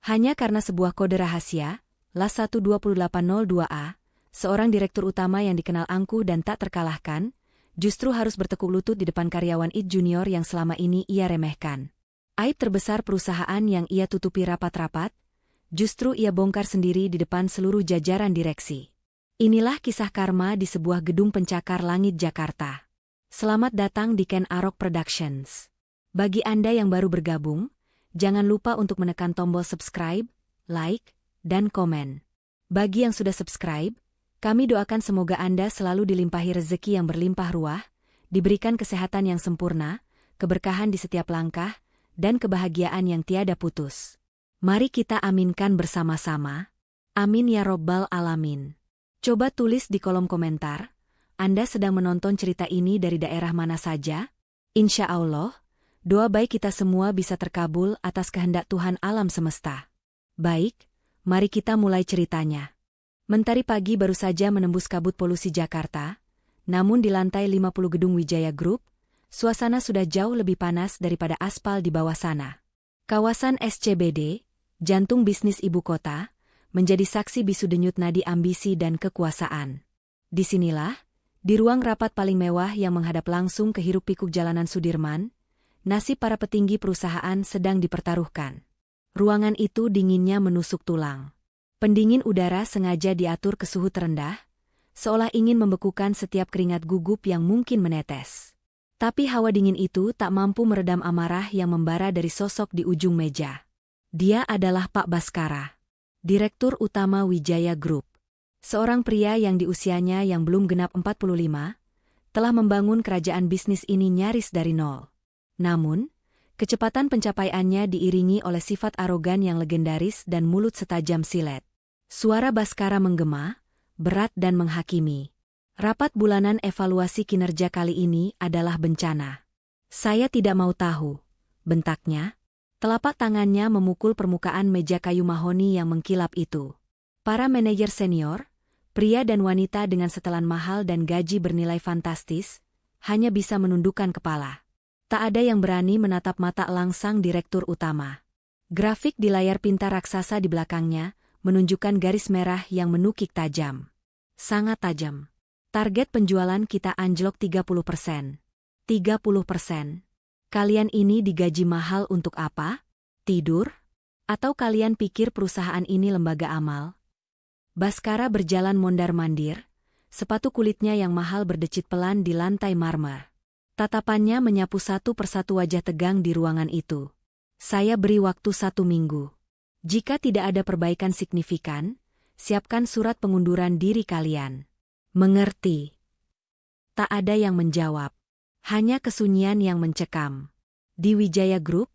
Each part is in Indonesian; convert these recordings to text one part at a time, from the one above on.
Hanya karena sebuah kode rahasia, LAS12802A, seorang direktur utama yang dikenal angkuh dan tak terkalahkan, justru harus bertekuk lutut di depan karyawan IT junior yang selama ini ia remehkan. Aib terbesar perusahaan yang ia tutupi rapat-rapat, justru ia bongkar sendiri di depan seluruh jajaran direksi. Inilah kisah karma di sebuah gedung pencakar langit Jakarta. Selamat datang di Ken Arok Productions. Bagi Anda yang baru bergabung, jangan lupa untuk menekan tombol subscribe, like, dan komen. Bagi yang sudah subscribe, kami doakan semoga Anda selalu dilimpahi rezeki yang berlimpah ruah, diberikan kesehatan yang sempurna, keberkahan di setiap langkah, dan kebahagiaan yang tiada putus. Mari kita aminkan bersama-sama. Amin ya Robbal Alamin. Coba tulis di kolom komentar, Anda sedang menonton cerita ini dari daerah mana saja? Insya Allah, doa baik kita semua bisa terkabul atas kehendak Tuhan alam semesta. Baik, mari kita mulai ceritanya. Mentari pagi baru saja menembus kabut polusi Jakarta, namun di lantai 50 gedung Wijaya Group, suasana sudah jauh lebih panas daripada aspal di bawah sana. Kawasan SCBD, jantung bisnis ibu kota, menjadi saksi bisu denyut nadi ambisi dan kekuasaan. Disinilah, di ruang rapat paling mewah yang menghadap langsung ke hiruk-pikuk jalanan Sudirman, nasib para petinggi perusahaan sedang dipertaruhkan. Ruangan itu dinginnya menusuk tulang. Pendingin udara sengaja diatur ke suhu terendah, seolah ingin membekukan setiap keringat gugup yang mungkin menetes. Tapi hawa dingin itu tak mampu meredam amarah yang membara dari sosok di ujung meja. Dia adalah Pak Baskara, Direktur Utama Wijaya Group. Seorang pria yang di usianya yang belum genap 45, telah membangun kerajaan bisnis ini nyaris dari nol. Namun, kecepatan pencapaiannya diiringi oleh sifat arogan yang legendaris dan mulut setajam silet. Suara Baskara menggema, berat dan menghakimi. Rapat bulanan evaluasi kinerja kali ini adalah bencana. Saya tidak mau tahu, bentaknya. Telapak tangannya memukul permukaan meja kayu mahoni yang mengkilap itu. Para manajer senior, pria dan wanita dengan setelan mahal dan gaji bernilai fantastis, hanya bisa menundukkan kepala. Tak ada yang berani menatap mata langsang direktur utama. Grafik di layar pintar raksasa di belakangnya menunjukkan garis merah yang menukik tajam. Sangat tajam. Target penjualan kita anjlok 30%. 30%. Kalian ini digaji mahal untuk apa? Tidur? Atau kalian pikir perusahaan ini lembaga amal? Baskara berjalan mondar-mandir, sepatu kulitnya yang mahal berdecit pelan di lantai marmer. Tatapannya menyapu satu persatu wajah tegang di ruangan itu. Saya beri waktu 1 minggu. Jika tidak ada perbaikan signifikan, siapkan surat pengunduran diri kalian. Mengerti? Tak ada yang menjawab. Hanya kesunyian yang mencekam. Di Wijaya Group,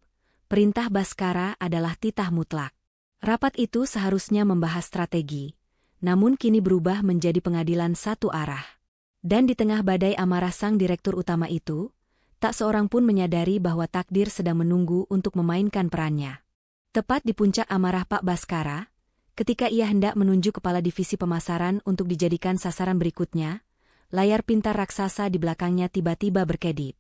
perintah Baskara adalah titah mutlak. Rapat itu seharusnya membahas strategi, namun kini berubah menjadi pengadilan satu arah. Dan di tengah badai amarah sang direktur utama itu, tak seorang pun menyadari bahwa takdir sedang menunggu untuk memainkan perannya. Tepat di puncak amarah Pak Baskara, ketika ia hendak menunjuk kepala divisi pemasaran untuk dijadikan sasaran berikutnya, layar pintar raksasa di belakangnya tiba-tiba berkedip.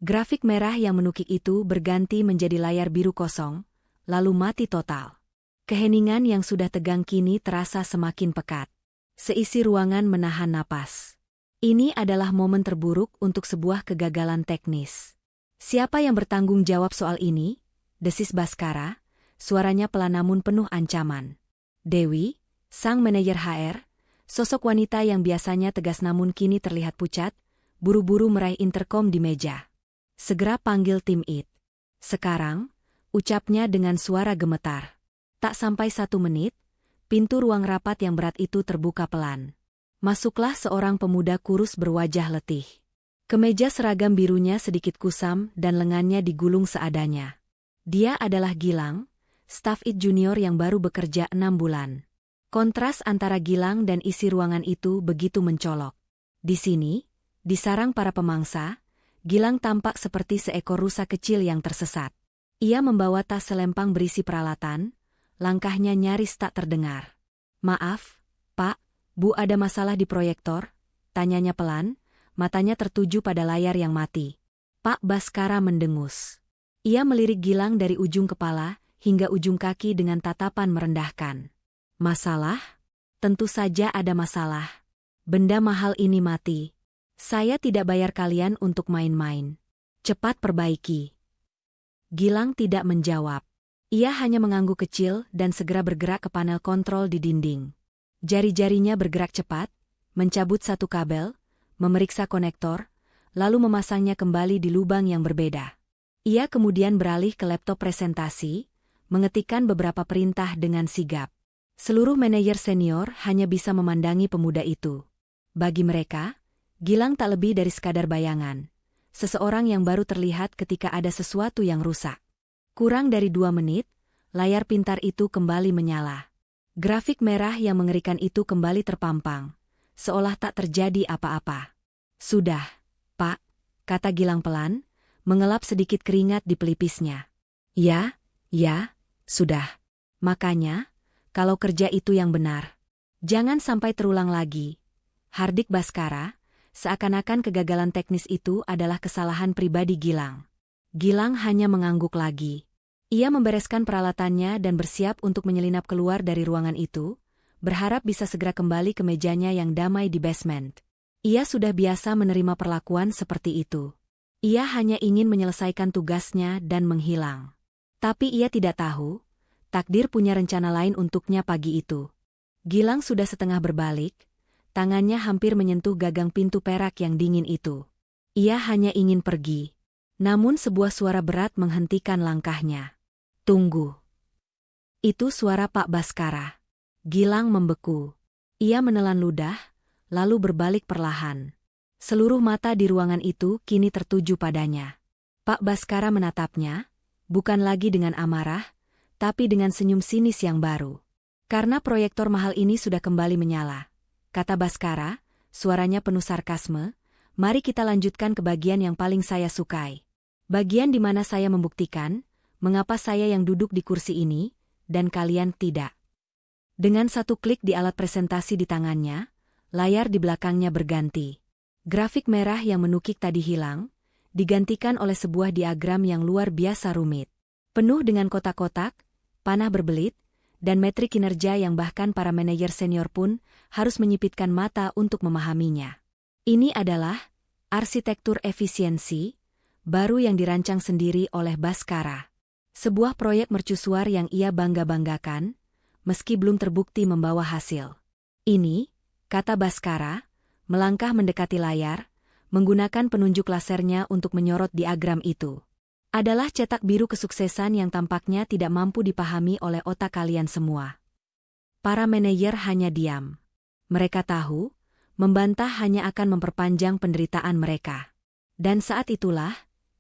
Grafik merah yang menukik itu berganti menjadi layar biru kosong, lalu mati total. Keheningan yang sudah tegang kini terasa semakin pekat. Seisi ruangan menahan napas. Ini adalah momen terburuk untuk sebuah kegagalan teknis. Siapa yang bertanggung jawab soal ini? Desis Baskara. Suaranya pelan namun penuh ancaman. Dewi, sang manajer HR, sosok wanita yang biasanya tegas namun kini terlihat pucat, buru-buru meraih interkom di meja. Segera panggil tim IT. Sekarang, ucapnya dengan suara gemetar. Tak sampai 1 menit, pintu ruang rapat yang berat itu terbuka pelan. Masuklah seorang pemuda kurus berwajah letih. Kemeja seragam birunya sedikit kusam dan lengannya digulung seadanya. Dia adalah Gilang, staf IT junior yang baru bekerja 6 bulan. Kontras antara Gilang dan isi ruangan itu begitu mencolok. Di sini, di sarang para pemangsa, Gilang tampak seperti seekor rusa kecil yang tersesat. Ia membawa tas selempang berisi peralatan, langkahnya nyaris tak terdengar. Maaf, Pak, Bu, ada masalah di proyektor? Tanyanya pelan, matanya tertuju pada layar yang mati. Pak Baskara mendengus. Ia melirik Gilang dari ujung kepala hingga ujung kaki dengan tatapan merendahkan. Masalah? Tentu saja ada masalah. Benda mahal ini mati. Saya tidak bayar kalian untuk main-main. Cepat perbaiki. Gilang tidak menjawab. Ia hanya mengangguk kecil dan segera bergerak ke panel kontrol di dinding. Jari-jarinya bergerak cepat, mencabut satu kabel, memeriksa konektor, lalu memasangnya kembali di lubang yang berbeda. Ia kemudian beralih ke laptop presentasi, mengetikkan beberapa perintah dengan sigap. Seluruh manajer senior hanya bisa memandangi pemuda itu. Bagi mereka, Gilang tak lebih dari sekadar bayangan. Seseorang yang baru terlihat ketika ada sesuatu yang rusak. Kurang dari 2 menit, layar pintar itu kembali menyala. Grafik merah yang mengerikan itu kembali terpampang, seolah tak terjadi apa-apa. Sudah, Pak, kata Gilang pelan, mengelap sedikit keringat di pelipisnya. Ya, sudah. Makanya, kalau kerja itu yang benar. Jangan sampai terulang lagi. Hardik Baskara, seakan-akan kegagalan teknis itu adalah kesalahan pribadi Gilang. Gilang hanya mengangguk lagi. Ia membereskan peralatannya dan bersiap untuk menyelinap keluar dari ruangan itu, berharap bisa segera kembali ke mejanya yang damai di basement. Ia sudah biasa menerima perlakuan seperti itu. Ia hanya ingin menyelesaikan tugasnya dan menghilang. Tapi ia tidak tahu, takdir punya rencana lain untuknya pagi itu. Gilang sudah setengah berbalik, tangannya hampir menyentuh gagang pintu perak yang dingin itu. Ia hanya ingin pergi. Namun sebuah suara berat menghentikan langkahnya. Tunggu. Itu suara Pak Baskara. Gilang membeku. Ia menelan ludah, lalu berbalik perlahan. Seluruh mata di ruangan itu kini tertuju padanya. Pak Baskara menatapnya, bukan lagi dengan amarah, tapi dengan senyum sinis yang baru. Karena proyektor mahal ini sudah kembali menyala, kata Baskara, suaranya penuh sarkasme, mari kita lanjutkan ke bagian yang paling saya sukai. Bagian di mana saya membuktikan, mengapa saya yang duduk di kursi ini, dan kalian tidak. Dengan satu klik di alat presentasi di tangannya, layar di belakangnya berganti. Grafik merah yang menukik tadi hilang, digantikan oleh sebuah diagram yang luar biasa rumit. Penuh dengan kotak-kotak, panah berbelit, dan metrik kinerja yang bahkan para manajer senior pun harus menyipitkan mata untuk memahaminya. Ini adalah arsitektur efisiensi baru yang dirancang sendiri oleh Baskara. Sebuah proyek mercusuar yang ia bangga-banggakan, meski belum terbukti membawa hasil. Ini, kata Baskara, melangkah mendekati layar, menggunakan penunjuk lasernya untuk menyorot diagram itu. Adalah cetak biru kesuksesan yang tampaknya tidak mampu dipahami oleh otak kalian semua. Para manajer hanya diam. Mereka tahu, membantah hanya akan memperpanjang penderitaan mereka. Dan saat itulah,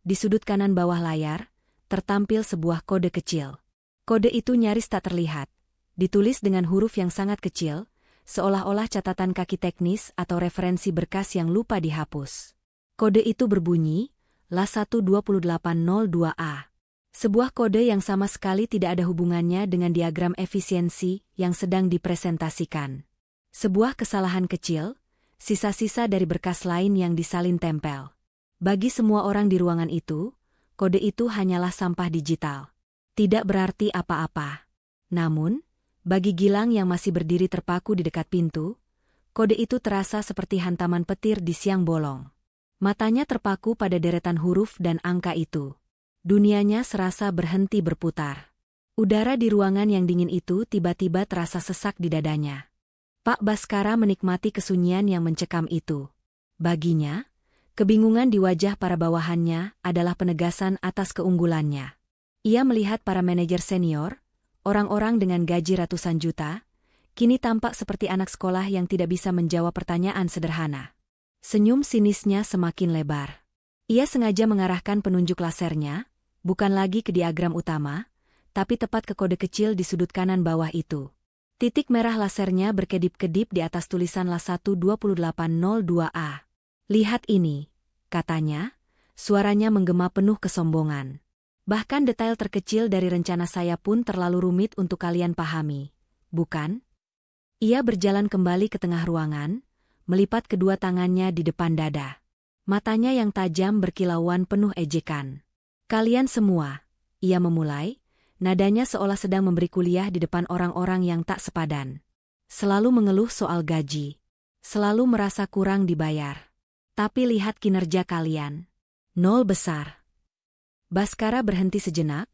di sudut kanan bawah layar, tertampil sebuah kode kecil. Kode itu nyaris tak terlihat, ditulis dengan huruf yang sangat kecil, seolah-olah catatan kaki teknis atau referensi berkas yang lupa dihapus. Kode itu berbunyi, LA12802A. Sebuah kode yang sama sekali tidak ada hubungannya dengan diagram efisiensi yang sedang dipresentasikan. Sebuah kesalahan kecil, sisa-sisa dari berkas lain yang disalin tempel. Bagi semua orang di ruangan itu, kode itu hanyalah sampah digital. Tidak berarti apa-apa. Namun, bagi Gilang yang masih berdiri terpaku di dekat pintu, kode itu terasa seperti hantaman petir di siang bolong. Matanya terpaku pada deretan huruf dan angka itu. Dunianya serasa berhenti berputar. Udara di ruangan yang dingin itu tiba-tiba terasa sesak di dadanya. Pak Baskara menikmati kesunyian yang mencekam itu. Baginya, kebingungan di wajah para bawahannya adalah penegasan atas keunggulannya. Ia melihat para manajer senior, orang-orang dengan gaji ratusan juta, kini tampak seperti anak sekolah yang tidak bisa menjawab pertanyaan sederhana. Senyum sinisnya semakin lebar. Ia sengaja mengarahkan penunjuk lasernya, bukan lagi ke diagram utama, tapi tepat ke kode kecil di sudut kanan bawah itu. Titik merah lasernya berkedip-kedip di atas tulisan LA12802A. Lihat ini, katanya, suaranya menggema penuh kesombongan. Bahkan detail terkecil dari rencana saya pun terlalu rumit untuk kalian pahami, bukan? Ia berjalan kembali ke tengah ruangan, melipat kedua tangannya di depan dada. Matanya yang tajam berkilauan penuh ejekan. Kalian semua, ia memulai, Nadanya seolah sedang memberi kuliah di depan orang-orang yang tak sepadan. Selalu mengeluh soal gaji. Selalu merasa kurang dibayar. Tapi lihat kinerja kalian. Nol besar. Baskara berhenti sejenak,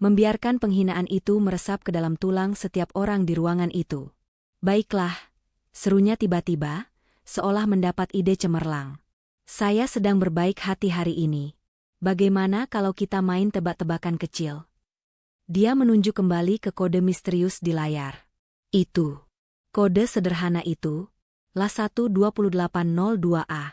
membiarkan penghinaan itu meresap ke dalam tulang setiap orang di ruangan itu. Baiklah, serunya tiba-tiba, seolah mendapat ide cemerlang. Saya sedang berbaik hati hari ini. Bagaimana kalau kita main tebak-tebakan kecil? Dia menunjuk kembali ke kode misterius di layar. Itu. Kode sederhana itu, LA12802A.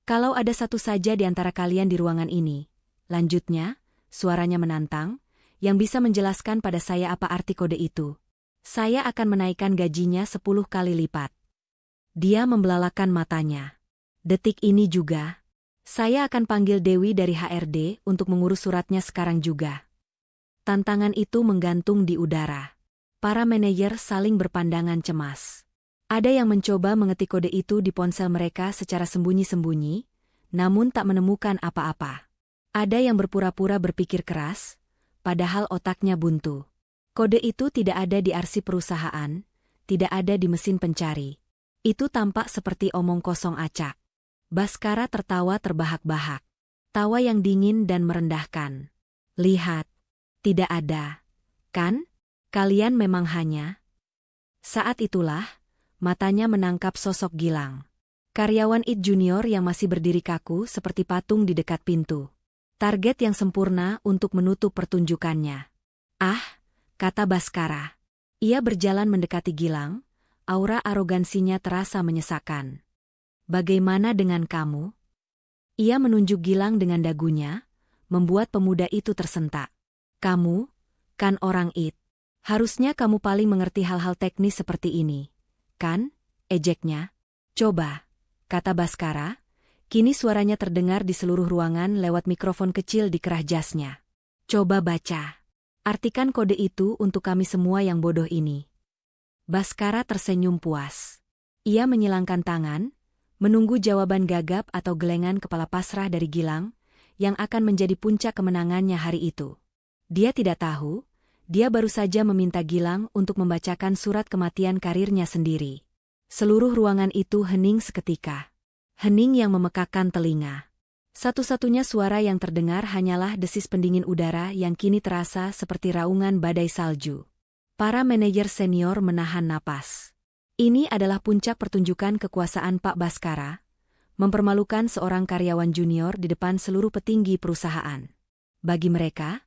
Kalau ada satu saja di antara kalian di ruangan ini, lanjutnya, suaranya menantang, yang bisa menjelaskan pada saya apa arti kode itu, saya akan menaikkan gajinya 10 kali lipat. Dia membelalakan matanya. Detik ini juga, saya akan panggil Dewi dari HRD untuk mengurus suratnya sekarang juga. Tantangan itu menggantung di udara. Para manajer saling berpandangan cemas. Ada yang mencoba mengetik kode itu di ponsel mereka secara sembunyi-sembunyi, namun tak menemukan apa-apa. Ada yang berpura-pura berpikir keras, padahal otaknya buntu. Kode itu tidak ada di arsip perusahaan, tidak ada di mesin pencari. Itu tampak seperti omong kosong acak. Baskara tertawa terbahak-bahak. Tawa yang dingin dan merendahkan. Lihat. Tidak ada. Kan? Kalian memang hanya. Saat itulah, matanya menangkap sosok Gilang. Karyawan IT Junior yang masih berdiri kaku seperti patung di dekat pintu. Target yang sempurna untuk menutup pertunjukannya. Ah, kata Baskara. Ia berjalan mendekati Gilang, aura arogansinya terasa menyesakkan. Bagaimana dengan kamu? Ia menunjuk Gilang dengan dagunya, membuat pemuda itu tersentak. Kamu, kan orang IT. Harusnya kamu paling mengerti hal-hal teknis seperti ini. Kan? Ejeknya. Coba, kata Baskara. Kini suaranya terdengar di seluruh ruangan lewat mikrofon kecil di kerah jasnya. Coba baca. Artikan kode itu untuk kami semua yang bodoh ini. Baskara tersenyum puas. Ia menyilangkan tangan, menunggu jawaban gagap atau gelengan kepala pasrah dari Gilang, yang akan menjadi puncak kemenangannya hari itu. Dia tidak tahu, dia baru saja meminta Gilang untuk membacakan surat kematian karirnya sendiri. Seluruh ruangan itu hening seketika. Hening yang memekakkan telinga. Satu-satunya suara yang terdengar hanyalah desis pendingin udara yang kini terasa seperti raungan badai salju. Para manajer senior menahan napas. Ini adalah puncak pertunjukan kekuasaan Pak Baskara, mempermalukan seorang karyawan junior di depan seluruh petinggi perusahaan. Bagi mereka,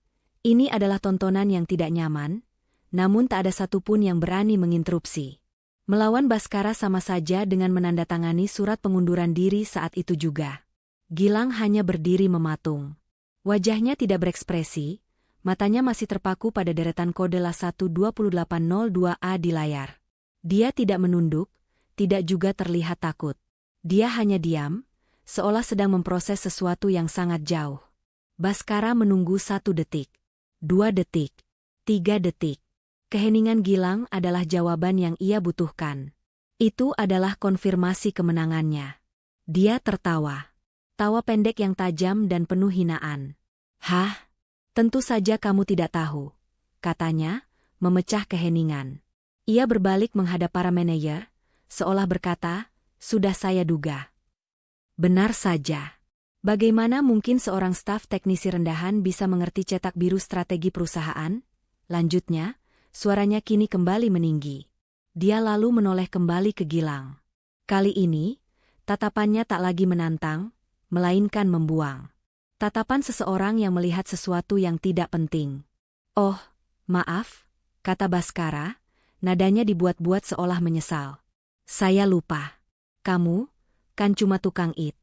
ini adalah tontonan yang tidak nyaman, namun tak ada satupun yang berani menginterupsi. Melawan Baskara sama saja dengan menandatangani surat pengunduran diri saat itu juga. Gilang hanya berdiri mematung. Wajahnya tidak berekspresi, matanya masih terpaku pada deretan kode LA12802A di layar. Dia tidak menunduk, tidak juga terlihat takut. Dia hanya diam, seolah sedang memproses sesuatu yang sangat jauh. Baskara menunggu 1 detik. 2 detik, 3 detik. Keheningan Gilang adalah jawaban yang ia butuhkan. Itu adalah konfirmasi kemenangannya. Dia tertawa. Tawa pendek yang tajam dan penuh hinaan. Hah? Tentu saja kamu tidak tahu, katanya, memecah keheningan. Ia berbalik menghadap para manajer, seolah berkata, sudah saya duga. Benar saja. Bagaimana mungkin seorang staf teknisi rendahan bisa mengerti cetak biru strategi perusahaan? Lanjutnya, suaranya kini kembali meninggi. Dia lalu menoleh kembali ke Gilang. Kali ini, tatapannya tak lagi menantang, melainkan membuang. Tatapan seseorang yang melihat sesuatu yang tidak penting. Oh, maaf, kata Baskara, nadanya dibuat-buat seolah menyesal. Saya lupa. Kamu, kan cuma tukang IT.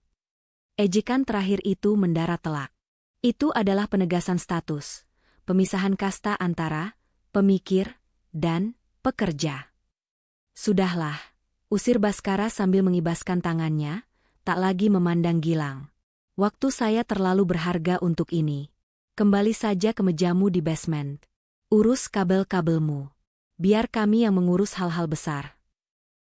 Ejekan terakhir itu mendarat telak. Itu adalah penegasan status, pemisahan kasta antara pemikir dan pekerja. Sudahlah, usir Baskara sambil mengibaskan tangannya, tak lagi memandang Gilang. Waktu saya terlalu berharga untuk ini. Kembali saja ke mejamu di basement. Urus kabel-kabelmu. Biar kami yang mengurus hal-hal besar.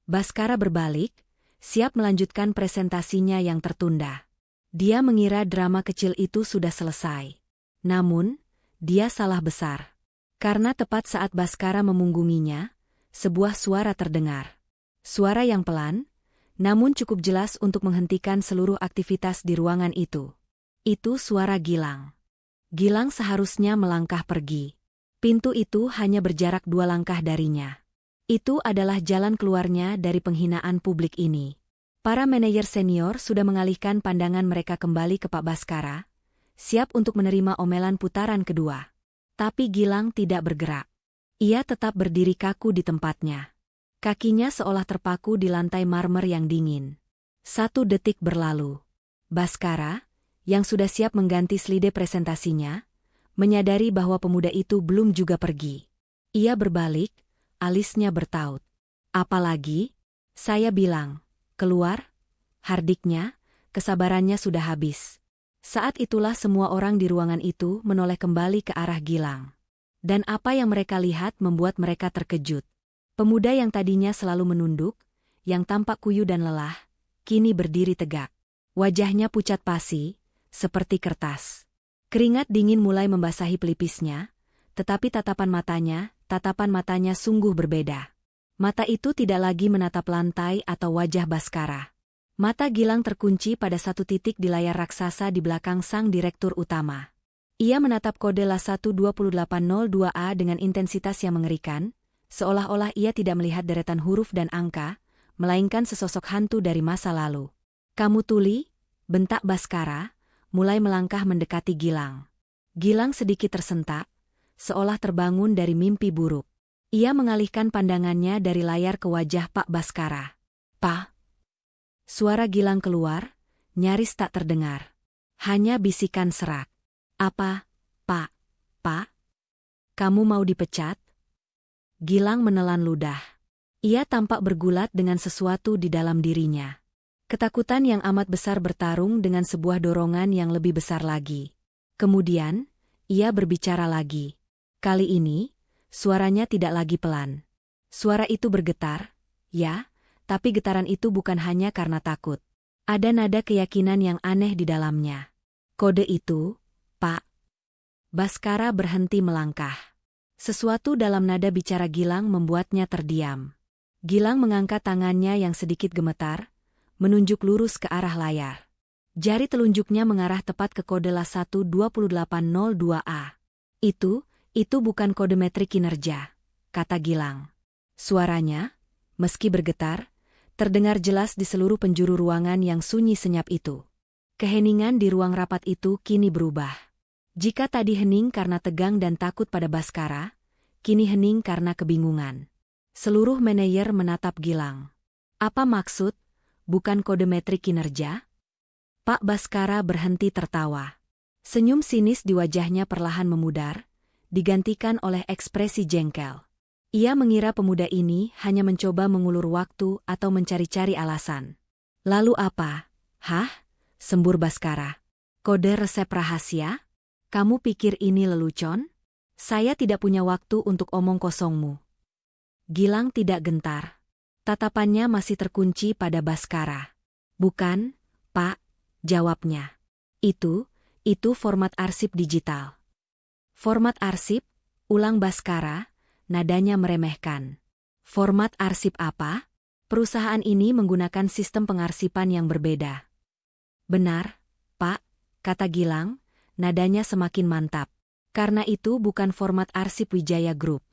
Baskara berbalik, siap melanjutkan presentasinya yang tertunda. Dia mengira drama kecil itu sudah selesai. Namun, dia salah besar. Karena tepat saat Baskara memunggunginya, sebuah suara terdengar. Suara yang pelan, namun cukup jelas untuk menghentikan seluruh aktivitas di ruangan itu. Itu suara Gilang. Gilang seharusnya melangkah pergi. Pintu itu hanya berjarak 2 langkah darinya. Itu adalah jalan keluarnya dari penghinaan publik ini. Para manajer senior sudah mengalihkan pandangan mereka kembali ke Pak Baskara, siap untuk menerima omelan putaran kedua. Tapi Gilang tidak bergerak. Ia tetap berdiri kaku di tempatnya. Kakinya seolah terpaku di lantai marmer yang dingin. 1 detik berlalu. Baskara, yang sudah siap mengganti slide presentasinya, menyadari bahwa pemuda itu belum juga pergi. Ia berbalik, alisnya bertaut. Apalagi? Saya bilang, keluar? Hardiknya, kesabarannya sudah habis. Saat itulah semua orang di ruangan itu menoleh kembali ke arah Gilang. Dan apa yang mereka lihat membuat mereka terkejut. Pemuda yang tadinya selalu menunduk, yang tampak kuyu dan lelah, kini berdiri tegak. Wajahnya pucat pasi, seperti kertas. Keringat dingin mulai membasahi pelipisnya, tetapi tatapan matanya sungguh berbeda. Mata itu tidak lagi menatap lantai atau wajah Baskara. Mata Gilang terkunci pada 1 titik di layar raksasa di belakang sang direktur utama. Ia menatap kode LA12802A dengan intensitas yang mengerikan, seolah-olah ia tidak melihat deretan huruf dan angka, melainkan sesosok hantu dari masa lalu. Kamu tuli? Bentak Baskara, mulai melangkah mendekati Gilang. Gilang sedikit tersentak, seolah terbangun dari mimpi buruk. Ia mengalihkan pandangannya dari layar ke wajah Pak Baskara. Pak? Suara Gilang keluar, nyaris tak terdengar. Hanya bisikan serak. Apa, Pak? Pak? Kamu mau dipecat? Gilang menelan ludah. Ia tampak bergulat dengan sesuatu di dalam dirinya. Ketakutan yang amat besar bertarung dengan sebuah dorongan yang lebih besar lagi. Kemudian, ia berbicara lagi. Kali ini, suaranya tidak lagi pelan. Suara itu bergetar, ya, tapi getaran itu bukan hanya karena takut. Ada nada keyakinan yang aneh di dalamnya. Kode itu, Pak. Baskara berhenti melangkah. Sesuatu dalam nada bicara Gilang membuatnya terdiam. Gilang mengangkat tangannya yang sedikit gemetar, menunjuk lurus ke arah layar. Jari telunjuknya mengarah tepat ke kode LA12802A. Itu bukan kode metrik kinerja, kata Gilang. Suaranya, meski bergetar, terdengar jelas di seluruh penjuru ruangan yang sunyi senyap itu. Keheningan di ruang rapat itu kini berubah. Jika tadi hening karena tegang dan takut pada Baskara, kini hening karena kebingungan. Seluruh manajer menatap Gilang. Apa maksud? Bukan kode metrik kinerja? Pak Baskara berhenti tertawa. Senyum sinis di wajahnya perlahan memudar, digantikan oleh ekspresi jengkel. Ia mengira pemuda ini hanya mencoba mengulur waktu atau mencari-cari alasan. Lalu apa? Hah? Sembur Baskara. Kode resep rahasia? Kamu pikir ini lelucon? Saya tidak punya waktu untuk omong kosongmu. Gilang tidak gentar. Tatapannya masih terkunci pada Baskara. Bukan, Pak, jawabnya. Itu format arsip digital. Format arsip? Ulang Baskara, nadanya meremehkan. Format arsip apa? Perusahaan ini menggunakan sistem pengarsipan yang berbeda. Benar, Pak, kata Gilang, nadanya semakin mantap. Karena itu bukan format arsip Wijaya Group.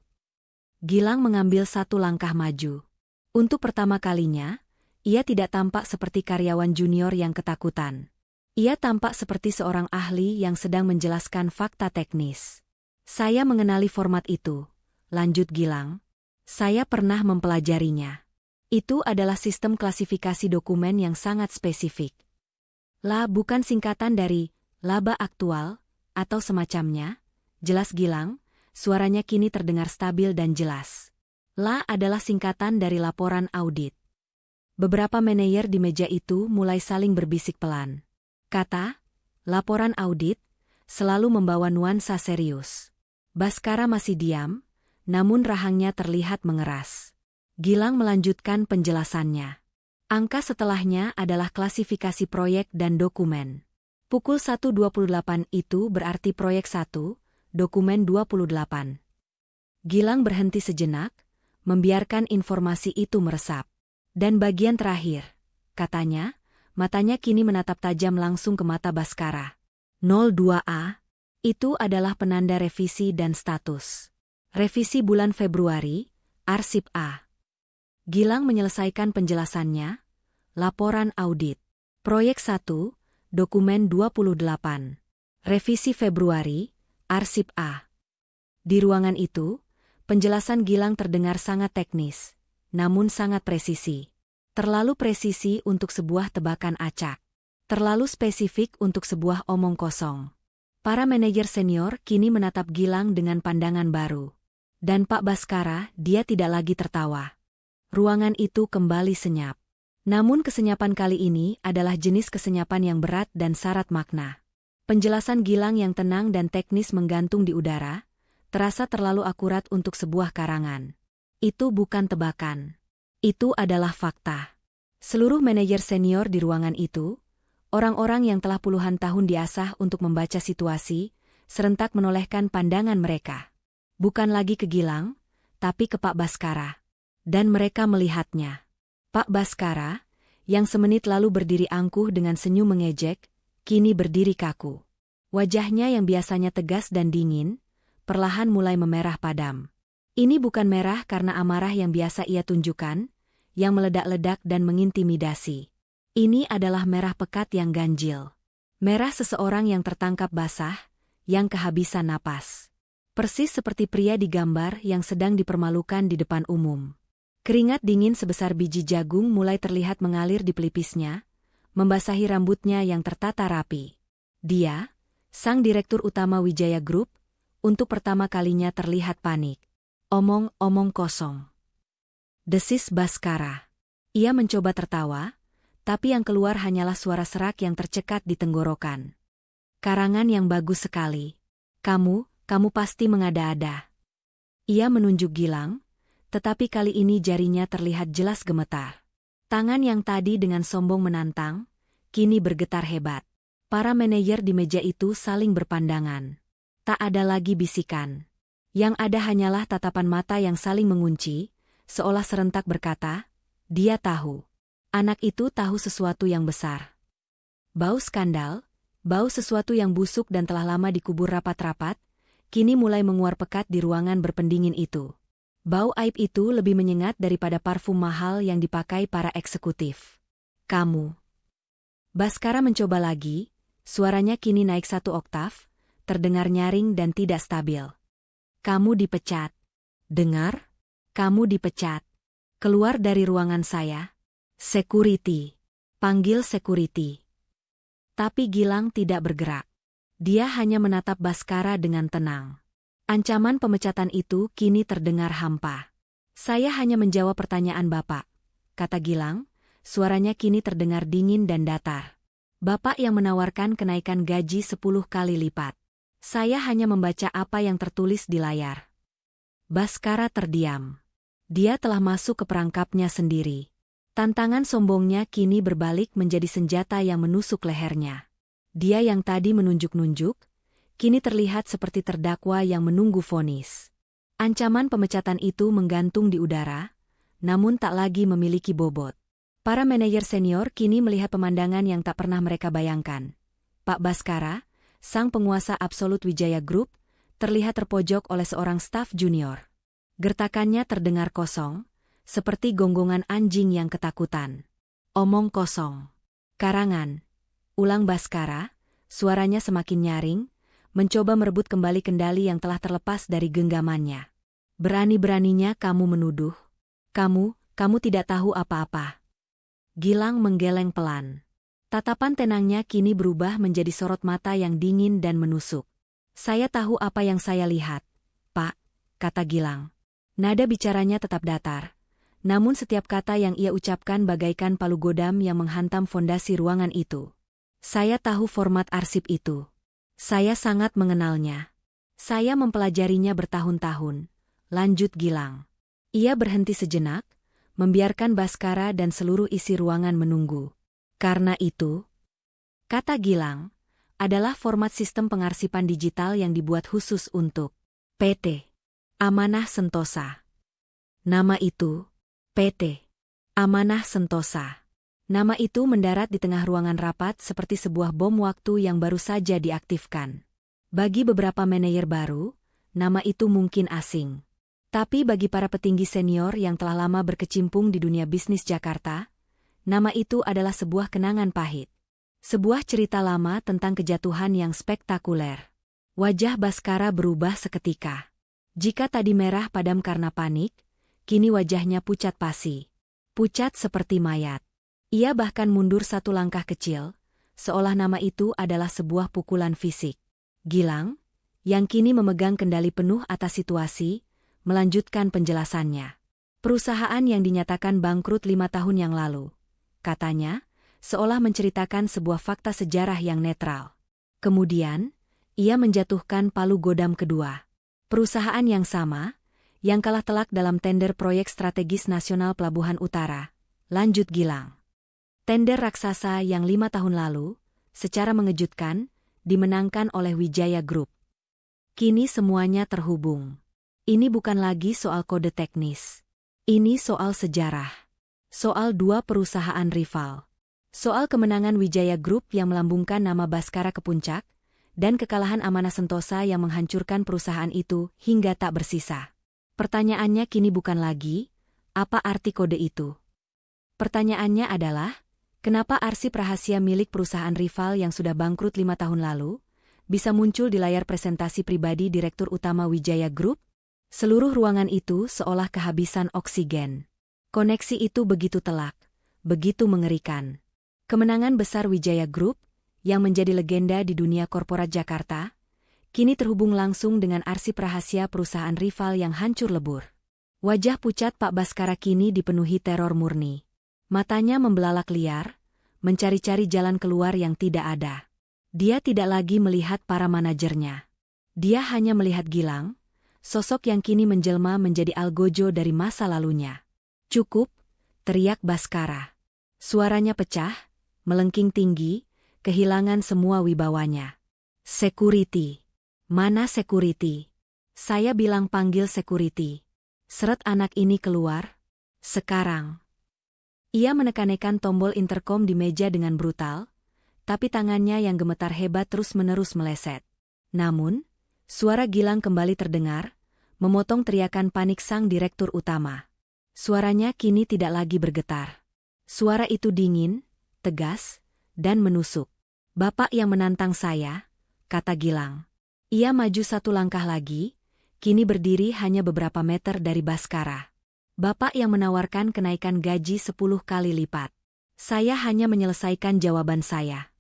Gilang mengambil 1 langkah maju. Untuk pertama kalinya, ia tidak tampak seperti karyawan junior yang ketakutan. Ia tampak seperti seorang ahli yang sedang menjelaskan fakta teknis. Saya mengenali format itu, lanjut Gilang. Saya pernah mempelajarinya. Itu adalah sistem klasifikasi dokumen yang sangat spesifik. Bukan singkatan dari laba aktual, atau semacamnya, jelas Gilang, suaranya kini terdengar stabil dan jelas. Adalah singkatan dari laporan audit. Beberapa manajer di meja itu mulai saling berbisik pelan. Kata, laporan audit, selalu membawa nuansa serius. Baskara masih diam, namun rahangnya terlihat mengeras. Gilang melanjutkan penjelasannya. Angka setelahnya adalah klasifikasi proyek dan dokumen. Pukul 1.28 itu berarti proyek 1, dokumen 28. Gilang berhenti sejenak, membiarkan informasi itu meresap. Dan bagian terakhir, katanya, matanya kini menatap tajam langsung ke mata Baskara. 02A, itu adalah penanda revisi dan status. Revisi bulan Februari, Arsip A. Gilang menyelesaikan penjelasannya. Laporan audit. Proyek 1, dokumen 28. Revisi Februari, Arsip A. Di ruangan itu, penjelasan Gilang terdengar sangat teknis, namun sangat presisi. Terlalu presisi untuk sebuah tebakan acak. Terlalu spesifik untuk sebuah omong kosong. Para manajer senior kini menatap Gilang dengan pandangan baru. Dan Pak Baskara, dia tidak lagi tertawa. Ruangan itu kembali senyap. Namun kesenyapan kali ini adalah jenis kesenyapan yang berat dan syarat makna. Penjelasan Gilang yang tenang dan teknis menggantung di udara, terasa terlalu akurat untuk sebuah karangan. Itu bukan tebakan. Itu adalah fakta. Seluruh manajer senior di ruangan itu, orang-orang yang telah puluhan tahun diasah untuk membaca situasi, serentak menolehkan pandangan mereka. Bukan lagi ke Gilang, tapi ke Pak Baskara. Dan mereka melihatnya. Pak Baskara, yang semenit lalu berdiri angkuh dengan senyum mengejek, kini berdiri kaku. Wajahnya yang biasanya tegas dan dingin, perlahan mulai memerah padam. Ini bukan merah karena amarah yang biasa ia tunjukkan, yang meledak-ledak dan mengintimidasi. Ini adalah merah pekat yang ganjil. Merah seseorang yang tertangkap basah, yang kehabisan napas. Persis seperti pria di gambar yang sedang dipermalukan di depan umum. Keringat dingin sebesar biji jagung mulai terlihat mengalir di pelipisnya, membasahi rambutnya yang tertata rapi. Dia, sang direktur utama Wijaya Group, untuk pertama kalinya terlihat panik. Omong-omong kosong. Desis Baskara. Ia mencoba tertawa, tapi yang keluar hanyalah suara serak yang tercekat di tenggorokan. Karangan yang bagus sekali. Kamu pasti mengada-ada. Ia menunjuk Gilang, tetapi kali ini jarinya terlihat jelas gemetar. Tangan yang tadi dengan sombong menantang, kini bergetar hebat. Para manajer di meja itu saling berpandangan. Tak ada lagi bisikan. Yang ada hanyalah tatapan mata yang saling mengunci, seolah serentak berkata, dia tahu. Anak itu tahu sesuatu yang besar. Bau skandal, bau sesuatu yang busuk dan telah lama dikubur rapat-rapat, kini mulai menguar pekat di ruangan berpendingin itu. Bau aib itu lebih menyengat daripada parfum mahal yang dipakai para eksekutif. Kamu. Baskara mencoba lagi, suaranya kini naik 1 oktav, terdengar nyaring dan tidak stabil. Kamu dipecat. Dengar? Kamu dipecat. Keluar dari ruangan saya. Security. Panggil security. Tapi Gilang tidak bergerak. Dia hanya menatap Baskara dengan tenang. Ancaman pemecatan itu kini terdengar hampa. Saya hanya menjawab pertanyaan Bapak, kata Gilang, suaranya kini terdengar dingin dan datar. Bapak yang menawarkan kenaikan gaji 10 kali lipat. Saya hanya membaca apa yang tertulis di layar. Baskara terdiam. Dia telah masuk ke perangkapnya sendiri. Tantangan sombongnya kini berbalik menjadi senjata yang menusuk lehernya. Dia yang tadi menunjuk-nunjuk, kini terlihat seperti terdakwa yang menunggu vonis. Ancaman pemecatan itu menggantung di udara, namun tak lagi memiliki bobot. Para manajer senior kini melihat pemandangan yang tak pernah mereka bayangkan. Pak Baskara, sang penguasa absolut Wijaya Group, terlihat terpojok oleh seorang staf junior. Gertakannya terdengar kosong, seperti gonggongan anjing yang ketakutan. Omong kosong. Karangan. Ulang Baskara, suaranya semakin nyaring, mencoba merebut kembali kendali yang telah terlepas dari genggamannya. Berani-beraninya kamu menuduh. Kamu tidak tahu apa-apa. Gilang menggeleng pelan. Tatapan tenangnya kini berubah menjadi sorot mata yang dingin dan menusuk. Saya tahu apa yang saya lihat, Pak, kata Gilang. Nada bicaranya tetap datar. Namun setiap kata yang ia ucapkan bagaikan palu godam yang menghantam fondasi ruangan itu. Saya tahu format arsip itu. Saya sangat mengenalnya. Saya mempelajarinya bertahun-tahun, lanjut Gilang. Ia berhenti sejenak, membiarkan Baskara dan seluruh isi ruangan menunggu. Karena itu, kata Gilang, adalah format sistem pengarsipan digital yang dibuat khusus untuk PT Amanah Sentosa. Nama itu, PT. Amanah Sentosa. Nama itu mendarat di tengah ruangan rapat seperti sebuah bom waktu yang baru saja diaktifkan. Bagi beberapa manajer baru, nama itu mungkin asing. Tapi bagi para petinggi senior yang telah lama berkecimpung di dunia bisnis Jakarta, nama itu adalah sebuah kenangan pahit. Sebuah cerita lama tentang kejatuhan yang spektakuler. Wajah Baskara berubah seketika. Jika tadi merah padam karena panik, kini wajahnya pucat pasi. Pucat seperti mayat. Ia bahkan mundur satu langkah kecil, seolah nama itu adalah sebuah pukulan fisik. Gilang, yang kini memegang kendali penuh atas situasi, melanjutkan penjelasannya. Perusahaan yang dinyatakan bangkrut 5 tahun yang lalu. Katanya, seolah menceritakan sebuah fakta sejarah yang netral. Kemudian, ia menjatuhkan palu godam kedua. Perusahaan yang sama, yang kalah telak dalam tender proyek strategis nasional Pelabuhan Utara, lanjut Gilang. Tender raksasa yang 5 tahun lalu, secara mengejutkan, dimenangkan oleh Wijaya Group. Kini semuanya terhubung. Ini bukan lagi soal kode teknis. Ini soal sejarah. Soal dua perusahaan rival. Soal kemenangan Wijaya Group yang melambungkan nama Baskara ke puncak, dan kekalahan Amanah Sentosa yang menghancurkan perusahaan itu hingga tak bersisa. Pertanyaannya kini bukan lagi, apa arti kode itu? Pertanyaannya adalah, kenapa arsip rahasia milik perusahaan rival yang sudah bangkrut 5 tahun lalu, bisa muncul di layar presentasi pribadi Direktur Utama Wijaya Group? Seluruh ruangan itu seolah kehabisan oksigen. Koneksi itu begitu telak, begitu mengerikan. Kemenangan besar Wijaya Group, yang menjadi legenda di dunia korporat Jakarta, kini terhubung langsung dengan arsip rahasia perusahaan rival yang hancur lebur. Wajah pucat Pak Baskara kini dipenuhi teror murni. Matanya membelalak liar, mencari-cari jalan keluar yang tidak ada. Dia tidak lagi melihat para manajernya. Dia hanya melihat Gilang, sosok yang kini menjelma menjadi algojo dari masa lalunya. "Cukup," teriak Baskara. Suaranya pecah, melengking tinggi, kehilangan semua wibawanya. "Security. Mana security? Saya bilang panggil security. Seret anak ini keluar. Sekarang." Ia menekan-nekan tombol interkom di meja dengan brutal, tapi tangannya yang gemetar hebat terus-menerus meleset. Namun, suara Gilang kembali terdengar, memotong teriakan panik sang Direktur Utama. Suaranya kini tidak lagi bergetar. Suara itu dingin, tegas, dan menusuk. "Bapak yang menantang saya," kata Gilang. Ia maju satu langkah lagi, kini berdiri hanya beberapa meter dari Baskara. "Bapak yang menawarkan kenaikan gaji 10 kali lipat. Saya hanya menyelesaikan jawaban saya."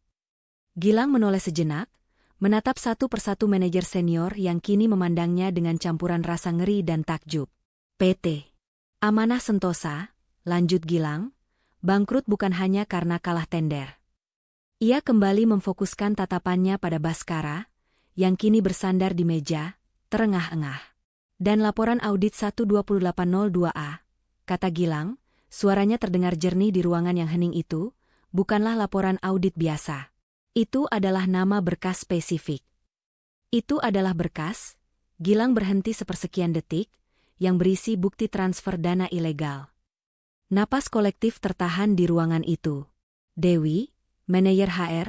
Gilang menoleh sejenak, menatap satu persatu manajer senior yang kini memandangnya dengan campuran rasa ngeri dan takjub. "PT. Amanah Sentosa," lanjut Gilang, "bangkrut bukan hanya karena kalah tender." Ia kembali memfokuskan tatapannya pada Baskara, yang kini bersandar di meja, terengah-engah. "Dan laporan audit 12802A, kata Gilang, suaranya terdengar jernih di ruangan yang hening itu, "bukanlah laporan audit biasa. Itu adalah nama berkas spesifik." "Itu adalah berkas," Gilang berhenti sepersekian detik, "yang berisi bukti transfer dana ilegal." Napas kolektif tertahan di ruangan itu. Dewi, manajer HR,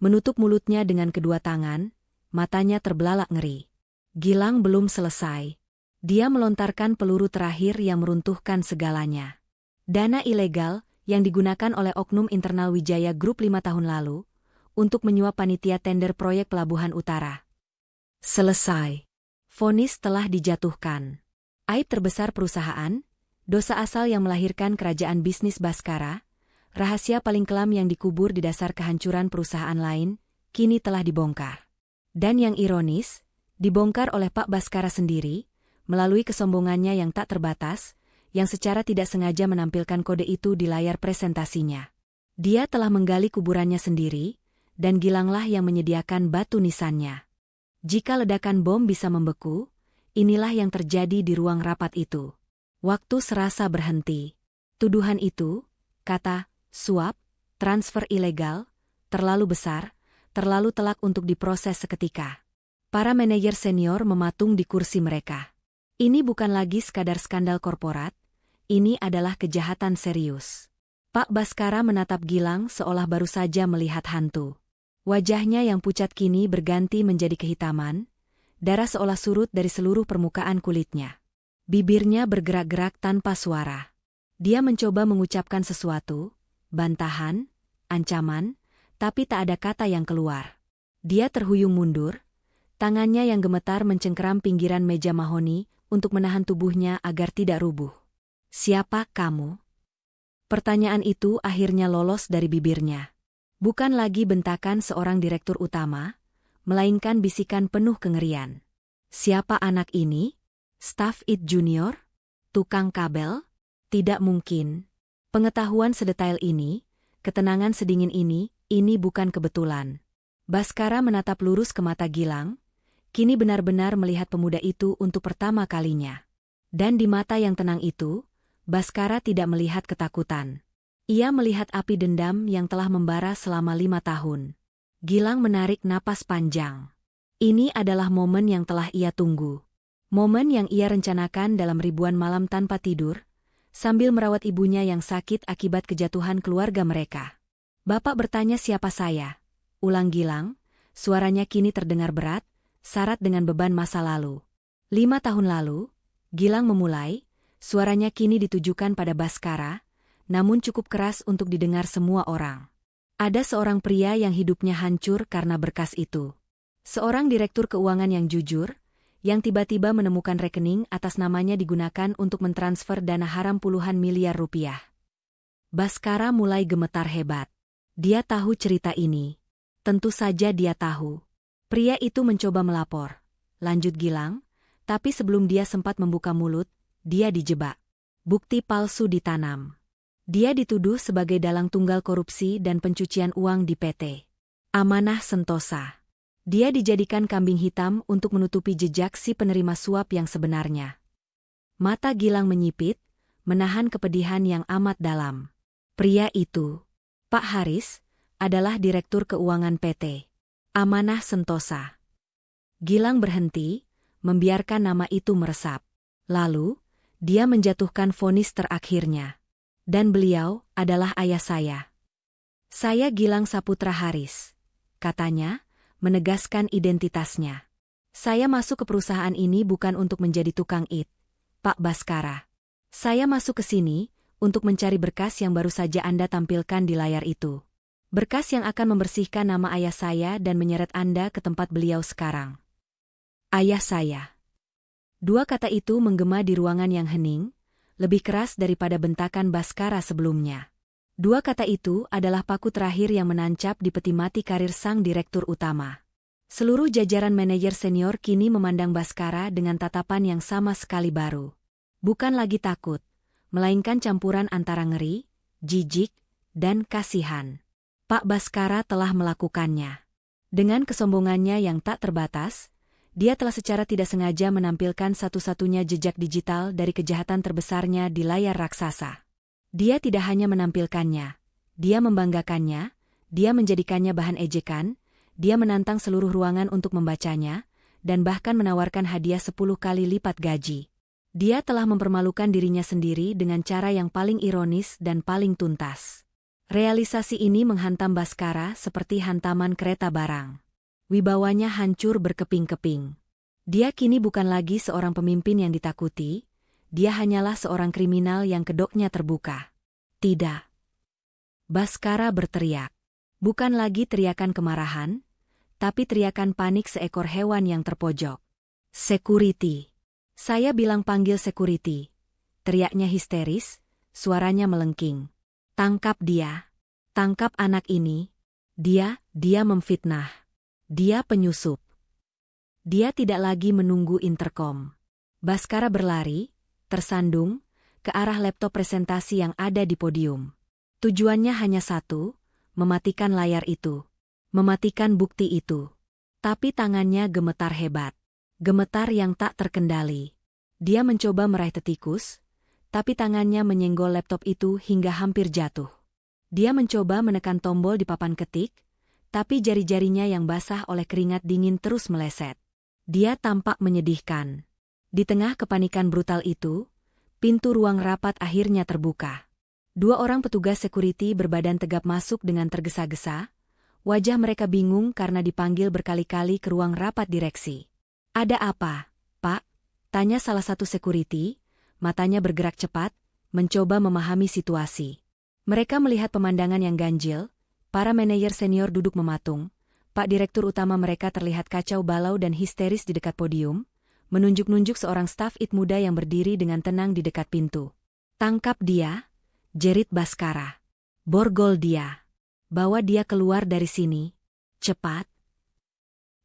menutup mulutnya dengan kedua tangan, matanya terbelalak ngeri. Gilang belum selesai. Dia melontarkan peluru terakhir yang meruntuhkan segalanya. Dana ilegal yang digunakan oleh oknum internal Wijaya Group 5 tahun lalu untuk menyuap panitia tender proyek Pelabuhan Utara. Selesai. Vonis telah dijatuhkan. Aib terbesar perusahaan, dosa asal yang melahirkan kerajaan bisnis Baskara, rahasia paling kelam yang dikubur di dasar kehancuran perusahaan lain, kini telah dibongkar. Dan yang ironis, dibongkar oleh Pak Baskara sendiri, melalui kesombongannya yang tak terbatas, yang secara tidak sengaja menampilkan kode itu di layar presentasinya. Dia telah menggali kuburannya sendiri, dan Gilanglah yang menyediakan batu nisannya. Jika ledakan bom bisa membeku, inilah yang terjadi di ruang rapat itu. Waktu serasa berhenti. Tuduhan itu, kata, suap, transfer ilegal, terlalu besar, terlalu telak untuk diproses seketika. Para manajer senior mematung di kursi mereka. Ini bukan lagi sekadar skandal korporat, ini adalah kejahatan serius. Pak Baskara menatap Gilang seolah baru saja melihat hantu. Wajahnya yang pucat kini berganti menjadi kehitaman, darah seolah surut dari seluruh permukaan kulitnya. Bibirnya bergerak-gerak tanpa suara. Dia mencoba mengucapkan sesuatu, bantahan, ancaman, tapi tak ada kata yang keluar. Dia terhuyung mundur, tangannya yang gemetar mencengkeram pinggiran meja mahoni untuk menahan tubuhnya agar tidak rubuh. "Siapa kamu?" Pertanyaan itu akhirnya lolos dari bibirnya. Bukan lagi bentakan seorang direktur utama, melainkan bisikan penuh kengerian. "Siapa anak ini? Staf IT Junior? Tukang kabel? Tidak mungkin. Pengetahuan sedetail ini, ketenangan sedingin ini bukan kebetulan." Baskara menatap lurus ke mata Gilang, kini benar-benar melihat pemuda itu untuk pertama kalinya. Dan di mata yang tenang itu, Baskara tidak melihat ketakutan. Ia melihat api dendam yang telah membara selama 5 tahun. Gilang menarik napas panjang. Ini adalah momen yang telah ia tunggu. Momen yang ia rencanakan dalam ribuan malam tanpa tidur, sambil merawat ibunya yang sakit akibat kejatuhan keluarga mereka. "Bapak bertanya siapa saya?" ulang Gilang, suaranya kini terdengar berat, syarat dengan beban masa lalu. 5 tahun lalu, Gilang memulai, suaranya kini ditujukan pada Baskara, namun cukup keras untuk didengar semua orang. Ada seorang pria yang hidupnya hancur karena berkas itu. Seorang direktur keuangan yang jujur, yang tiba-tiba menemukan rekening atas namanya digunakan untuk mentransfer dana haram puluhan miliar rupiah. Baskara mulai gemetar hebat. Dia tahu cerita ini. Tentu saja dia tahu. Pria itu mencoba melapor, lanjut Gilang, tapi sebelum dia sempat membuka mulut, dia dijebak. Bukti palsu ditanam. Dia dituduh sebagai dalang tunggal korupsi dan pencucian uang di PT Amanah Sentosa. Dia dijadikan kambing hitam untuk menutupi jejak si penerima suap yang sebenarnya. Mata Gilang menyipit, menahan kepedihan yang amat dalam. Pria itu, Pak Haris, adalah direktur keuangan PT Amanah Sentosa. Gilang berhenti, membiarkan nama itu meresap. Lalu, dia menjatuhkan vonis terakhirnya. "Dan beliau adalah ayah saya. Saya Gilang Saputra Haris," katanya, menegaskan identitasnya. "Saya masuk ke perusahaan ini bukan untuk menjadi tukang IT, Pak Baskara. Saya masuk ke sini untuk mencari berkas yang baru saja Anda tampilkan di layar itu. Berkas yang akan membersihkan nama ayah saya dan menyeret Anda ke tempat beliau sekarang." "Ayah saya." Dua kata itu menggema di ruangan yang hening, lebih keras daripada bentakan Baskara sebelumnya. Dua kata itu adalah paku terakhir yang menancap di peti mati karir sang direktur utama. Seluruh jajaran manajer senior kini memandang Baskara dengan tatapan yang sama sekali baru. Bukan lagi takut, melainkan campuran antara ngeri, jijik, dan kasihan. Pak Baskara telah melakukannya. Dengan kesombongannya yang tak terbatas, dia telah secara tidak sengaja menampilkan satu-satunya jejak digital dari kejahatan terbesarnya di layar raksasa. Dia tidak hanya menampilkannya, dia membanggakannya, dia menjadikannya bahan ejekan, dia menantang seluruh ruangan untuk membacanya, dan bahkan menawarkan hadiah 10 kali lipat gaji. Dia telah mempermalukan dirinya sendiri dengan cara yang paling ironis dan paling tuntas. Realisasi ini menghantam Baskara seperti hantaman kereta barang. Wibawanya hancur berkeping-keping. Dia kini bukan lagi seorang pemimpin yang ditakuti, dia hanyalah seorang kriminal yang kedoknya terbuka. "Tidak!" Baskara berteriak. Bukan lagi teriakan kemarahan, tapi teriakan panik seekor hewan yang terpojok. "Security! Saya bilang panggil security!" Teriaknya histeris, suaranya melengking. "Tangkap dia! Tangkap anak ini! Dia memfitnah! Dia penyusup!" Dia tidak lagi menunggu interkom. Baskara berlari, tersandung, ke arah laptop presentasi yang ada di podium. Tujuannya hanya satu, mematikan layar itu. Mematikan bukti itu. Tapi tangannya gemetar hebat. Gemetar yang tak terkendali. Dia mencoba meraih tetikus, tapi tangannya menyenggol laptop itu hingga hampir jatuh. Dia mencoba menekan tombol di papan ketik, tapi jari-jarinya yang basah oleh keringat dingin terus meleset. Dia tampak menyedihkan. Di tengah kepanikan brutal itu, pintu ruang rapat akhirnya terbuka. Dua orang petugas security berbadan tegap masuk dengan tergesa-gesa. Wajah mereka bingung karena dipanggil berkali-kali ke ruang rapat direksi. "Ada apa, Pak?" tanya salah satu security, matanya bergerak cepat, mencoba memahami situasi. Mereka melihat pemandangan yang ganjil, para manajer senior duduk mematung, Pak Direktur utama mereka terlihat kacau balau dan histeris di dekat podium, menunjuk-nunjuk seorang staf IT muda yang berdiri dengan tenang di dekat pintu. "Tangkap dia," jerit Baskara. "Borgol dia. Bawa dia keluar dari sini. Cepat."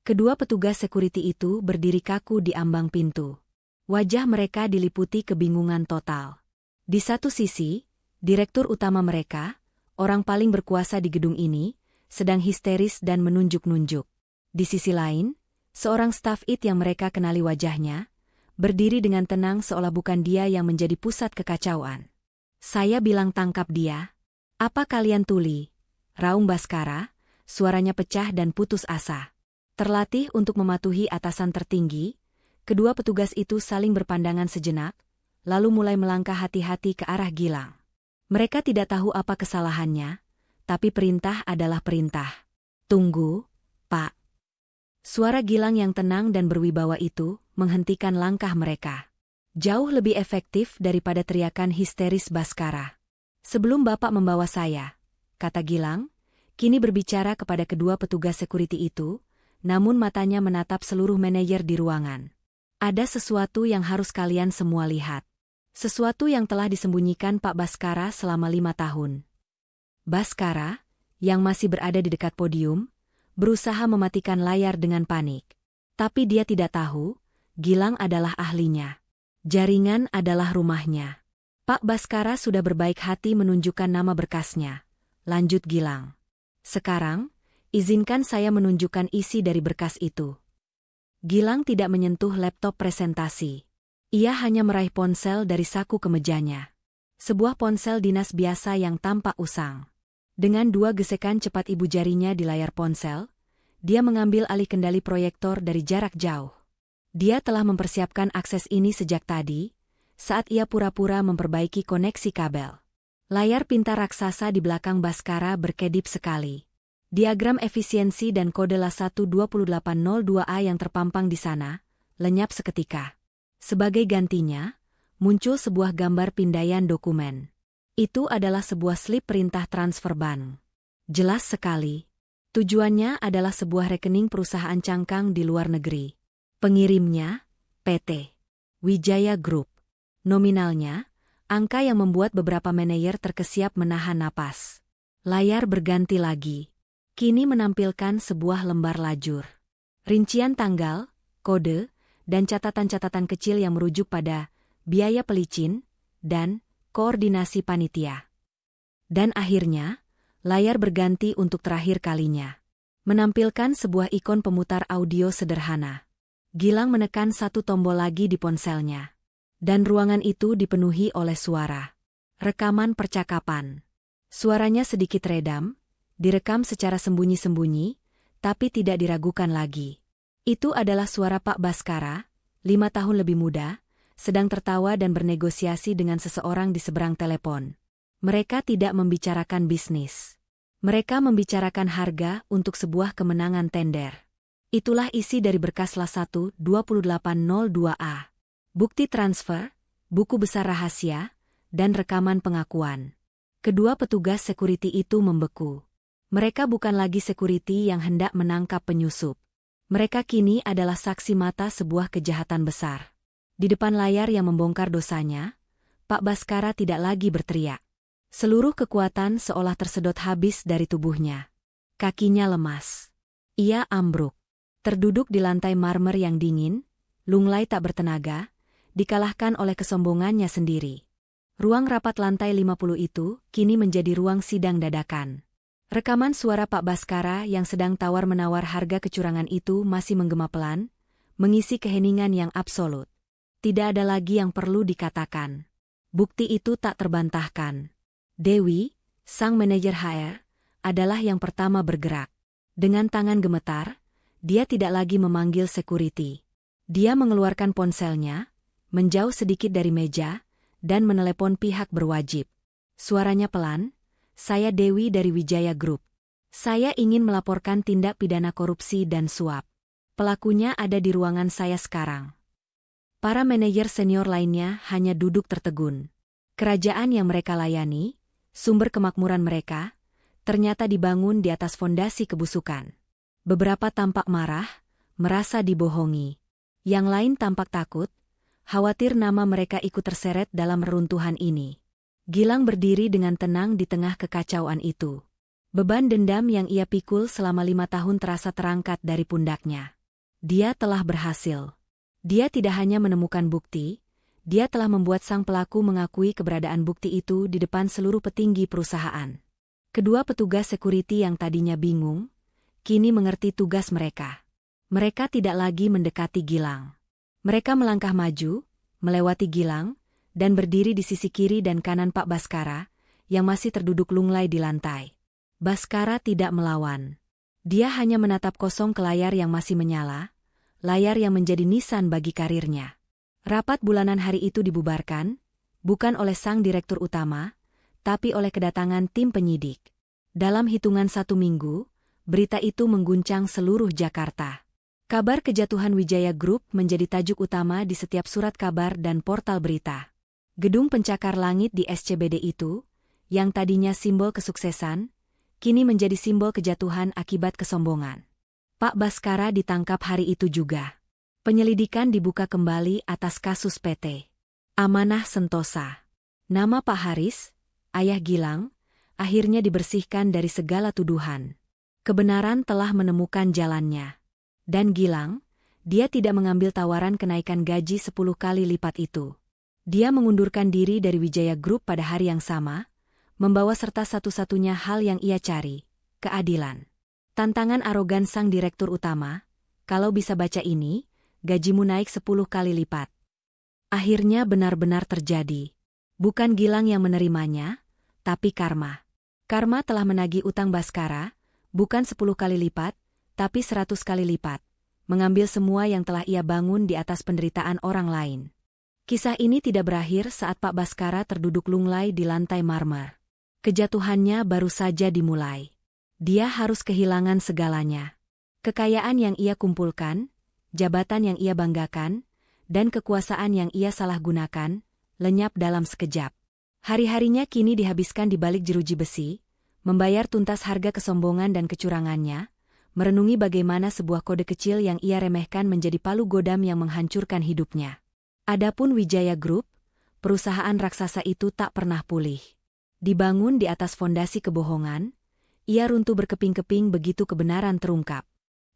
Kedua petugas security itu berdiri kaku di ambang pintu. Wajah mereka diliputi kebingungan total. Di satu sisi, direktur utama mereka, orang paling berkuasa di gedung ini, sedang histeris dan menunjuk-nunjuk. Di sisi lain, seorang staf IT yang mereka kenali wajahnya, berdiri dengan tenang seolah bukan dia yang menjadi pusat kekacauan. "Saya bilang tangkap dia. Apa kalian tuli?" raung Baskara, suaranya pecah dan putus asa. Terlatih untuk mematuhi atasan tertinggi, kedua petugas itu saling berpandangan sejenak, lalu mulai melangkah hati-hati ke arah Gilang. Mereka tidak tahu apa kesalahannya, tapi perintah adalah perintah. "Tunggu, Pak." Suara Gilang yang tenang dan berwibawa itu menghentikan langkah mereka. Jauh lebih efektif daripada teriakan histeris Baskara. "Sebelum Bapak membawa saya," kata Gilang, kini berbicara kepada kedua petugas security itu, namun matanya menatap seluruh manajer di ruangan. "Ada sesuatu yang harus kalian semua lihat. Sesuatu yang telah disembunyikan Pak Baskara selama 5 tahun. Baskara, yang masih berada di dekat podium, berusaha mematikan layar dengan panik. Tapi dia tidak tahu, Gilang adalah ahlinya. Jaringan adalah rumahnya. Pak Baskara sudah berbaik hati menunjukkan nama berkasnya," lanjut Gilang. "Sekarang, izinkan saya menunjukkan isi dari berkas itu." Gilang tidak menyentuh laptop presentasi. Ia hanya meraih ponsel dari saku kemejanya. Sebuah ponsel dinas biasa yang tampak usang. Dengan 2 gesekan cepat ibu jarinya di layar ponsel, dia mengambil alih kendali proyektor dari jarak jauh. Dia telah mempersiapkan akses ini sejak tadi, saat ia pura-pura memperbaiki koneksi kabel. Layar pintar raksasa di belakang Baskara berkedip sekali. Diagram efisiensi dan kode LA12802A yang terpampang di sana, lenyap seketika. Sebagai gantinya, muncul sebuah gambar pindaian dokumen. Itu adalah sebuah slip perintah transfer bank. Jelas sekali. Tujuannya adalah sebuah rekening perusahaan cangkang di luar negeri. Pengirimnya, PT Wijaya Group. Nominalnya, angka yang membuat beberapa manajer terkesiap menahan napas. Layar berganti lagi. Kini menampilkan sebuah lembar lajur. Rincian tanggal, kode, dan catatan-catatan kecil yang merujuk pada biaya pelicin dan koordinasi panitia. Dan akhirnya, layar berganti untuk terakhir kalinya. Menampilkan sebuah ikon pemutar audio sederhana. Gilang menekan satu tombol lagi di ponselnya. Dan ruangan itu dipenuhi oleh suara. Rekaman percakapan. Suaranya sedikit redam, direkam secara sembunyi-sembunyi, tapi tidak diragukan lagi. Itu adalah suara Pak Baskara, 5 tahun lebih muda, sedang tertawa dan bernegosiasi dengan seseorang di seberang telepon. Mereka tidak membicarakan bisnis. Mereka membicarakan harga untuk sebuah kemenangan tender. Itulah isi dari berkas LA12802A. Bukti transfer, buku besar rahasia, dan rekaman pengakuan. Kedua petugas security itu membeku. Mereka bukan lagi security yang hendak menangkap penyusup. Mereka kini adalah saksi mata sebuah kejahatan besar. Di depan layar yang membongkar dosanya, Pak Baskara tidak lagi berteriak. Seluruh kekuatan seolah tersedot habis dari tubuhnya. Kakinya lemas. Ia ambruk. Terduduk di lantai marmer yang dingin, lunglai tak bertenaga, dikalahkan oleh kesombongannya sendiri. Ruang rapat lantai 50 itu kini menjadi ruang sidang dadakan. Rekaman suara Pak Baskara yang sedang tawar-menawar harga kecurangan itu masih menggema pelan, mengisi keheningan yang absolut. Tidak ada lagi yang perlu dikatakan. Bukti itu tak terbantahkan. Dewi, sang manajer HR, adalah yang pertama bergerak. Dengan tangan gemetar, dia tidak lagi memanggil security. Dia mengeluarkan ponselnya, menjauh sedikit dari meja, dan menelepon pihak berwajib. Suaranya pelan, "Saya Dewi dari Wijaya Group. Saya ingin melaporkan tindak pidana korupsi dan suap. Pelakunya ada di ruangan saya sekarang." Para manajer senior lainnya hanya duduk tertegun. Kerajaan yang mereka layani, sumber kemakmuran mereka, ternyata dibangun di atas fondasi kebusukan. Beberapa tampak marah, merasa dibohongi. Yang lain tampak takut, khawatir nama mereka ikut terseret dalam reruntuhan ini. Gilang berdiri dengan tenang di tengah kekacauan itu. Beban dendam yang ia pikul selama 5 tahun terasa terangkat dari pundaknya. Dia telah berhasil. Dia tidak hanya menemukan bukti, dia telah membuat sang pelaku mengakui keberadaan bukti itu di depan seluruh petinggi perusahaan. Kedua petugas security yang tadinya bingung, kini mengerti tugas mereka. Mereka tidak lagi mendekati Gilang. Mereka melangkah maju, melewati Gilang, dan berdiri di sisi kiri dan kanan Pak Baskara, yang masih terduduk lunglai di lantai. Baskara tidak melawan. Dia hanya menatap kosong ke layar yang masih menyala, layar yang menjadi nisan bagi karirnya. Rapat bulanan hari itu dibubarkan, bukan oleh sang direktur utama, tapi oleh kedatangan tim penyidik. Dalam hitungan 1 minggu, berita itu mengguncang seluruh Jakarta. Kabar kejatuhan Wijaya Group menjadi tajuk utama di setiap surat kabar dan portal berita. Gedung pencakar langit di SCBD itu, yang tadinya simbol kesuksesan, kini menjadi simbol kejatuhan akibat kesombongan. Pak Baskara ditangkap hari itu juga. Penyelidikan dibuka kembali atas kasus PT Amanah Sentosa. Nama Pak Haris, ayah Gilang, akhirnya dibersihkan dari segala tuduhan. Kebenaran telah menemukan jalannya. Dan Gilang, dia tidak mengambil tawaran kenaikan gaji 10 kali lipat itu. Dia mengundurkan diri dari Wijaya Group pada hari yang sama, membawa serta satu-satunya hal yang ia cari, keadilan. Tantangan arogan sang direktur utama, "Kalau bisa baca ini, gajimu naik 10 kali lipat." Akhirnya benar-benar terjadi. Bukan Gilang yang menerimanya, tapi karma. Karma telah menagih utang Baskara, bukan 10 kali lipat, tapi 100 kali lipat, mengambil semua yang telah ia bangun di atas penderitaan orang lain. Kisah ini tidak berakhir saat Pak Baskara terduduk lunglai di lantai marmer. Kejatuhannya baru saja dimulai. Dia harus kehilangan segalanya. Kekayaan yang ia kumpulkan, jabatan yang ia banggakan, dan kekuasaan yang ia salahgunakan, lenyap dalam sekejap. Hari-harinya kini dihabiskan di balik jeruji besi, membayar tuntas harga kesombongan dan kecurangannya, merenungi bagaimana sebuah kode kecil yang ia remehkan menjadi palu godam yang menghancurkan hidupnya. Adapun Wijaya Group, perusahaan raksasa itu tak pernah pulih. Dibangun di atas fondasi kebohongan, ia runtuh berkeping-keping begitu kebenaran terungkap.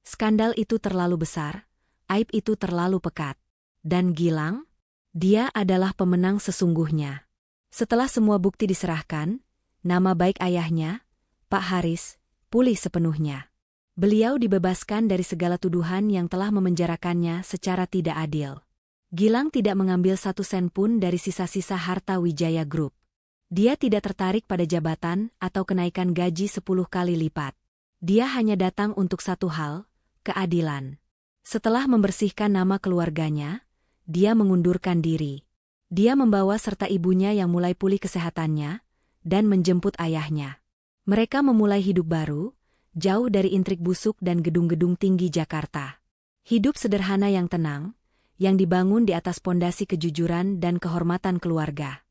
Skandal itu terlalu besar, aib itu terlalu pekat. Dan Gilang? Dia adalah pemenang sesungguhnya. Setelah semua bukti diserahkan, nama baik ayahnya, Pak Haris, pulih sepenuhnya. Beliau dibebaskan dari segala tuduhan yang telah memenjarakannya secara tidak adil. Gilang tidak mengambil 1 sen pun dari sisa-sisa harta Wijaya Group. Dia tidak tertarik pada jabatan atau kenaikan gaji 10 kali lipat. Dia hanya datang untuk satu hal, keadilan. Setelah membersihkan nama keluarganya, dia mengundurkan diri. Dia membawa serta ibunya yang mulai pulih kesehatannya, dan menjemput ayahnya. Mereka memulai hidup baru, jauh dari intrik busuk dan gedung-gedung tinggi Jakarta. Hidup sederhana yang tenang, yang dibangun di atas pondasi kejujuran dan kehormatan keluarga.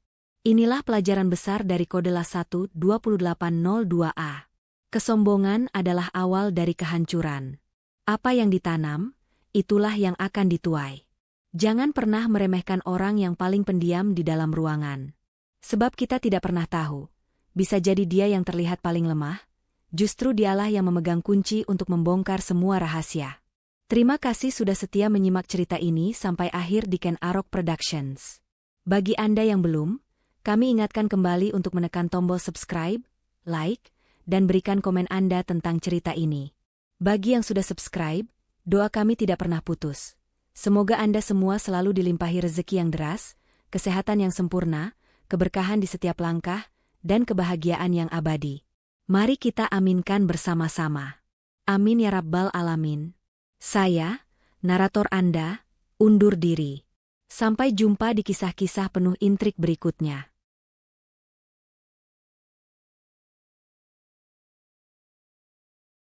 Inilah pelajaran besar dari Kode La 1-2802A. Kesombongan adalah awal dari kehancuran. Apa yang ditanam, itulah yang akan dituai. Jangan pernah meremehkan orang yang paling pendiam di dalam ruangan. Sebab kita tidak pernah tahu, bisa jadi dia yang terlihat paling lemah, justru dialah yang memegang kunci untuk membongkar semua rahasia. Terima kasih sudah setia menyimak cerita ini sampai akhir di Ken Arok Productions. Bagi Anda yang belum, kami ingatkan kembali untuk menekan tombol subscribe, like, dan berikan komen Anda tentang cerita ini. Bagi yang sudah subscribe, doa kami tidak pernah putus. Semoga Anda semua selalu dilimpahi rezeki yang deras, kesehatan yang sempurna, keberkahan di setiap langkah, dan kebahagiaan yang abadi. Mari kita aminkan bersama-sama. Amin ya Rabbal Alamin. Saya, narator Anda, undur diri. Sampai jumpa di kisah-kisah penuh intrik berikutnya.